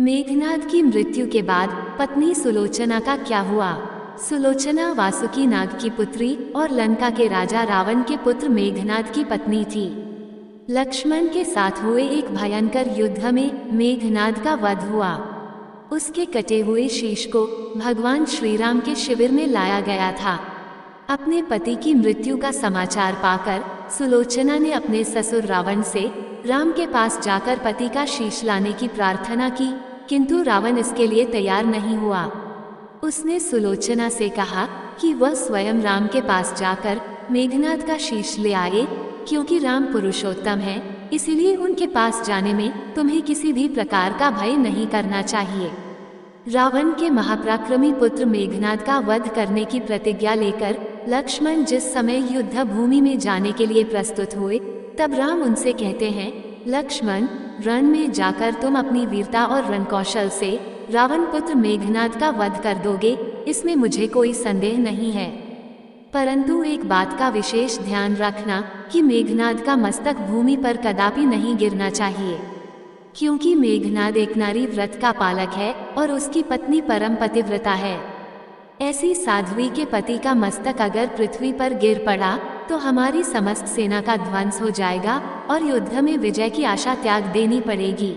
मेघनाद की मृत्यु के बाद पत्नी सुलोचना का क्या हुआ। सुलोचना वासुकी नाग की पुत्री और लंका के राजा रावण के पुत्र मेघनाद की पत्नी थी। लक्ष्मण के साथ हुए एक भयंकर युद्ध में मेघनाद का वध हुआ। उसके कटे हुए शीश को भगवान श्री राम के शिविर में लाया गया था। अपने पति की मृत्यु का समाचार पाकर सुलोचना ने अपने ससुर रावण से राम के पास जाकर पति का शीश लाने की प्रार्थना की, किंतु रावण इसके लिए तैयार नहीं हुआ। उसने सुलोचना से कहा कि वह स्वयं राम के पास जाकर मेघनाद का शीश ले आए, क्योंकि राम पुरुषोत्तम है, इसीलिए उनके पास जाने में तुम्हें किसी भी प्रकार का भय नहीं करना चाहिए। रावण के महापराक्रमी पुत्र मेघनाद का वध करने की प्रतिज्ञा लेकर लक्ष्मण जिस समय युद्ध भूमि में जाने के लिए प्रस्तुत हुए, तब राम उनसे कहते हैं, लक्ष्मण, रण में जाकर तुम अपनी वीरता और रणकौशल से रावण पुत्र मेघनाद का वध कर दोगे, इसमें मुझे कोई संदेह नहीं है। परंतु एक बात का विशेष ध्यान रखना कि मेघनाद का मस्तक भूमि पर कदापि नहीं गिरना चाहिए, क्योंकि मेघनाद एक नारी व्रत का पालक है और उसकी पत्नी परम पतिव्रता है। ऐसी साध्वी के पति का मस्तक अगर पृथ्वी पर गिर पड़ा तो हमारी समस्त सेना का ध्वंस हो जाएगा और युद्ध में विजय की आशा त्याग देनी पड़ेगी।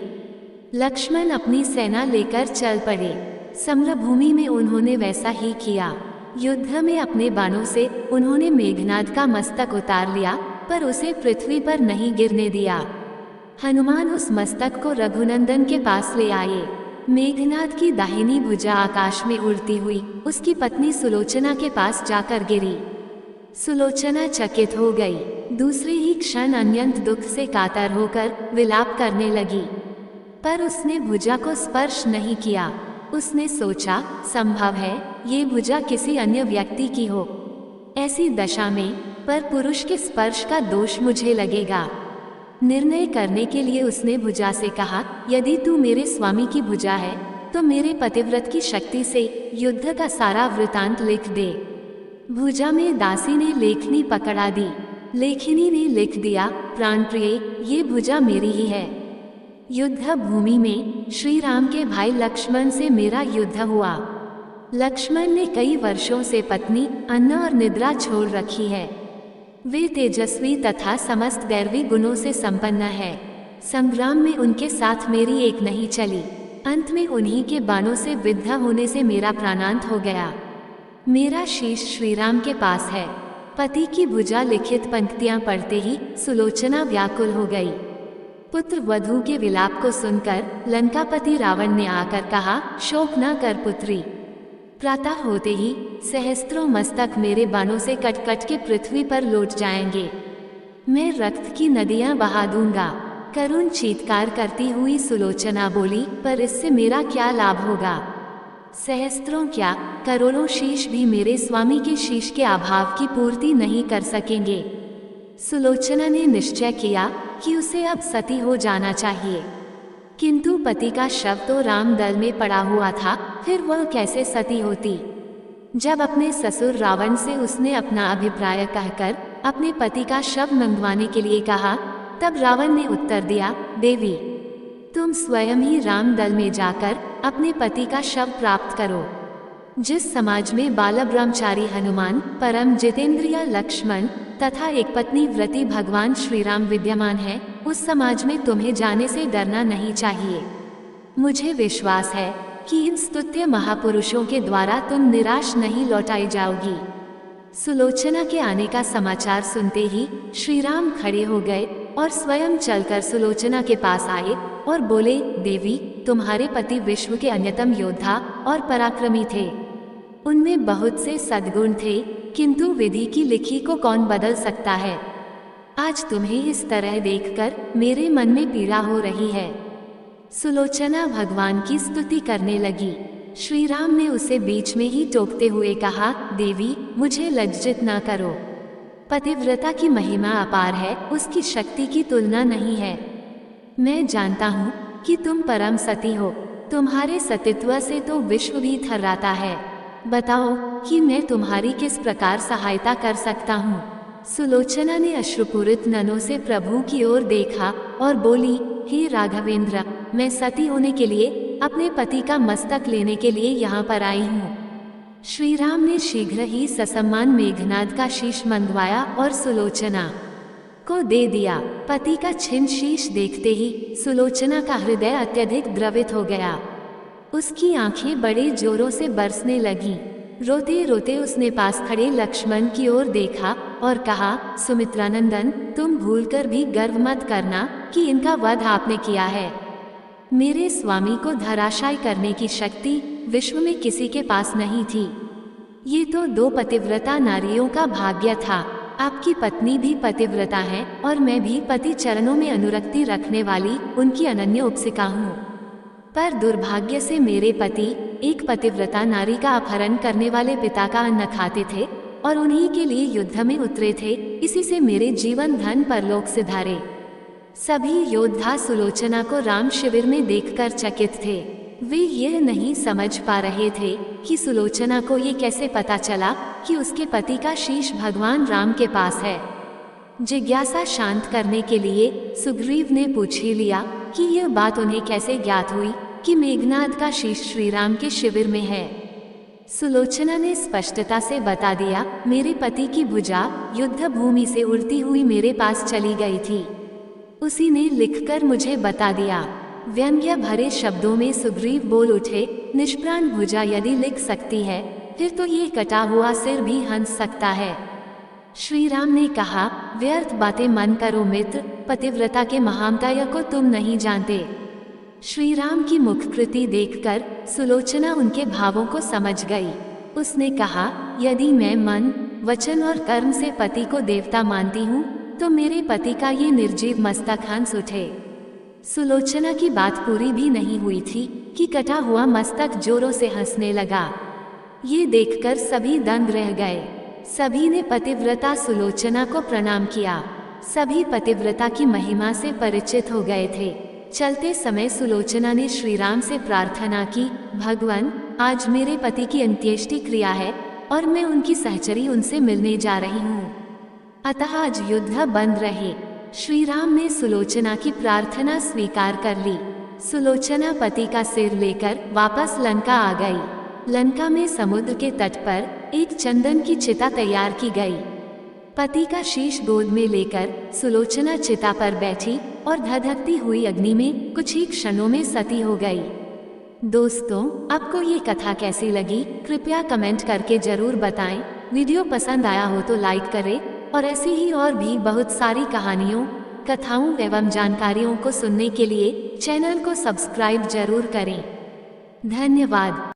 लक्ष्मण अपनी सेना लेकर चल पड़े। समरभूमि में उन्होंने वैसा ही किया। युद्ध में अपने बाणों से उन्होंने मेघनाद का मस्तक उतार लिया, पर उसे पृथ्वी पर नहीं गिरने दिया। हनुमान उस मस्तक को रघुनंदन के पास ले आए। मेघनाद की दाहिनी भुजा आकाश में उड़ती हुई उसकी पत्नी सुलोचना के पास जाकर गिरी। सुलोचना चकित हो गई। दूसरे ही क्षण अत्यंत दुख से कातर होकर विलाप करने लगी, पर उसने भुजा को स्पर्श नहीं किया। उसने सोचा, संभव है ये भुजा किसी अन्य व्यक्ति की हो। ऐसी दशा में पर पुरुष के स्पर्श का दोष मुझे लगेगा। निर्णय करने के लिए उसने भुजा से कहा, यदि तू मेरे स्वामी की भुजा है तो मेरे पतिव्रत की शक्ति से युद्ध का सारा वृतांत लिख दे। भुजा में दासी ने लेखनी पकड़ा दी। लेखनी ने लिख दिया, प्राणप्रिय, ये भुजा मेरी ही है। युद्ध भूमि में श्री राम के भाई लक्ष्मण से मेरा युद्ध हुआ। लक्ष्मण ने कई वर्षों से पत्नी, अन्न और निद्रा छोड़ रखी है। वे तेजस्वी तथा समस्त दैवी गुणों से संपन्न है। संग्राम में उनके साथ मेरी एक नहीं चली। अंत में उन्हीं के बाणों से विद्ध होने से मेरा प्राणांत हो गया। मेरा शीश श्री राम के पास है। पति की भुजा लिखित पंक्तियां पढ़ते ही सुलोचना व्याकुल हो गई। पुत्र वधू के विलाप को सुनकर लंकापति रावण ने आकर कहा, शोक न कर पुत्री। प्रातः होते ही सहस्त्रों मस्तक मेरे बाणों से कट कट के पृथ्वी पर लौट जाएंगे। मैं रक्त की नदियां बहा दूंगा। करुण चीत्कार करती हुई सुलोचना बोली, पर इससे मेरा क्या लाभ होगा। सहस्त्रों क्या, करोड़ों शीश भी मेरे स्वामी के शीश के अभाव की पूर्ति नहीं कर सकेंगे। सुलोचना ने निश्चय किया कि उसे अब सती हो जाना चाहिए, किंतु पति का शव तो रामदल में पड़ा हुआ था, फिर वह कैसे सती होती। जब अपने ससुर रावण से उसने अपना अभिप्राय कहकर अपने पति का शव मंगवाने के लिए कहा, तब रावण ने उत्तर दिया, देवी, तुम स्वयं ही रामदल में जाकर अपने पति का शव प्राप्त करो। जिस समाज में बाल ब्रह्मचारी हनुमान, परम जितेंद्रिय लक्ष्मण तथा एक पत्नी व्रती भगवान श्री राम विद्यमान है, उस समाज में तुम्हें जाने से डरना नहीं चाहिए। मुझे विश्वास है कि इन स्तुत्य महापुरुषों के द्वारा तुम निराश नहीं लौटाई जाओगी। सुलोचना के आने का समाचार सुनते ही श्री राम खड़े हो गए और स्वयं चलकर सुलोचना के पास आए और बोले, देवी, तुम्हारे पति विश्व के अन्यतम योद्धा और पराक्रमी थे। उनमें बहुत से सद्गुण थे, किंतु विधि की लिखी को कौन बदल सकता है। आज तुम्हें इस तरह देखकर मेरे मन में पीड़ा हो रही है। सुलोचना भगवान की स्तुति करने लगी। श्री राम ने उसे बीच में ही टोकते हुए कहा, देवी, मुझे लज्जित ना करो। पतिव्रता की महिमा अपार है, उसकी शक्ति की तुलना नहीं है। मैं जानता हूँ कि तुम परम सती हो। तुम्हारे सतीत्व से तो विश्व भी थर्राता है। बताओ कि मैं तुम्हारी किस प्रकार सहायता कर सकता हूँ। सुलोचना ने अश्रुपूरित नयनों से प्रभु की ओर देखा और बोली, हे राघवेंद्र, मैं सती होने के लिए अपने पति का मस्तक लेने के लिए यहाँ पर आई हूँ। श्री राम ने शीघ्र ही ससम्मान मेघनाद का शीश मंगवाया और सुलोचना को दे दिया। पति का छिन्न शीश देखते ही सुलोचना का हृदय अत्यधिक द्रवित हो गया। उसकी आंखें बड़े जोरों से बरसने लगीं। रोते रोते उसने पास खड़े लक्ष्मण की ओर देखा और कहा, सुमित्रानंदन, तुम भूलकर भी गर्व मत करना कि इनका वध आपने किया है। मेरे स्वामी को धराशायी करने की शक्ति विश्व में किसी के पास नहीं थी। ये तो दो पतिव्रता नारियों का भाग्य था। आपकी पत्नी भी पतिव्रता है और मैं भी पति चरणों में अनुरक्ति रखने वाली उनकी अनन्य उपसिका हूँ। पर दुर्भाग्य से मेरे पति एक पतिव्रता नारी का अपहरण करने वाले पिता का अन्न खाते थे और उन्हीं के लिए युद्ध में उतरे थे। इसी से मेरे जीवन धन परलोक सिधारे। सभी योद्धा सुलोचना को राम शिविर में देखकर चकित थे। वे यह नहीं समझ पा रहे थे कि सुलोचना को ये कैसे पता चला कि उसके पति का शीश भगवान राम के पास है। जिज्ञासा शांत करने के लिए सुग्रीव ने पूछ ही लिया कि यह बात उन्हें कैसे ज्ञात हुई कि मेघनाद का शीश श्री राम के शिविर में है। सुलोचना ने स्पष्टता से बता दिया, मेरे पति की भुजा युद्ध भूमि से उड़ती हुई मेरे पास चली गई थी। उसी ने लिखकर मुझे बता दिया। व्यंग्य भरे शब्दों में सुग्रीव बोल उठे, निष्प्राण भुजा यदि लिख सकती है फिर तो ये कटा हुआ सिर भी हंस सकता है। श्री राम ने कहा, व्यर्थ बातें मन करो मित्र, पतिव्रता के महामताय को तुम नहीं जानते। श्री राम की मुखकृति देखकर सुलोचना उनके भावों को समझ गई। उसने कहा, यदि मैं मन, वचन और कर्म से पति को देवता मानती हूँ तो मेरे पति का ये निर्जीव मस्तक हंस उठे। सुलोचना की बात पूरी भी नहीं हुई थी कि कटा हुआ मस्तक जोरों से हंसने लगा। ये देखकर सभी दंग रह गए। सभी ने पतिव्रता सुलोचना को प्रणाम किया। सभी पतिव्रता की महिमा से परिचित हो गए थे। चलते समय सुलोचना ने श्री राम से प्रार्थना की, भगवान, आज मेरे पति की अंत्येष्टि क्रिया है और मैं उनकी सहचरी उनसे मिलने जा रही हूँ, अतः आज युद्ध बंद रहे। श्री राम ने सुलोचना की प्रार्थना स्वीकार कर ली। सुलोचना पति का सिर लेकर वापस लंका आ गई। लंका में समुद्र के तट पर एक चंदन की चिता तैयार की गई। पति का शीश गोद में लेकर सुलोचना चिता पर बैठी और धधकती हुई अग्नि में कुछ ही क्षणों में सती हो गई। दोस्तों, आपको ये कथा कैसी लगी कृपया कमेंट करके जरूर बताएं। वीडियो पसंद आया हो तो लाइक करें और ऐसी ही और भी बहुत सारी कहानियों, कथाओं एवं जानकारियों को सुनने के लिए चैनल को सब्सक्राइब जरूर करें। धन्यवाद।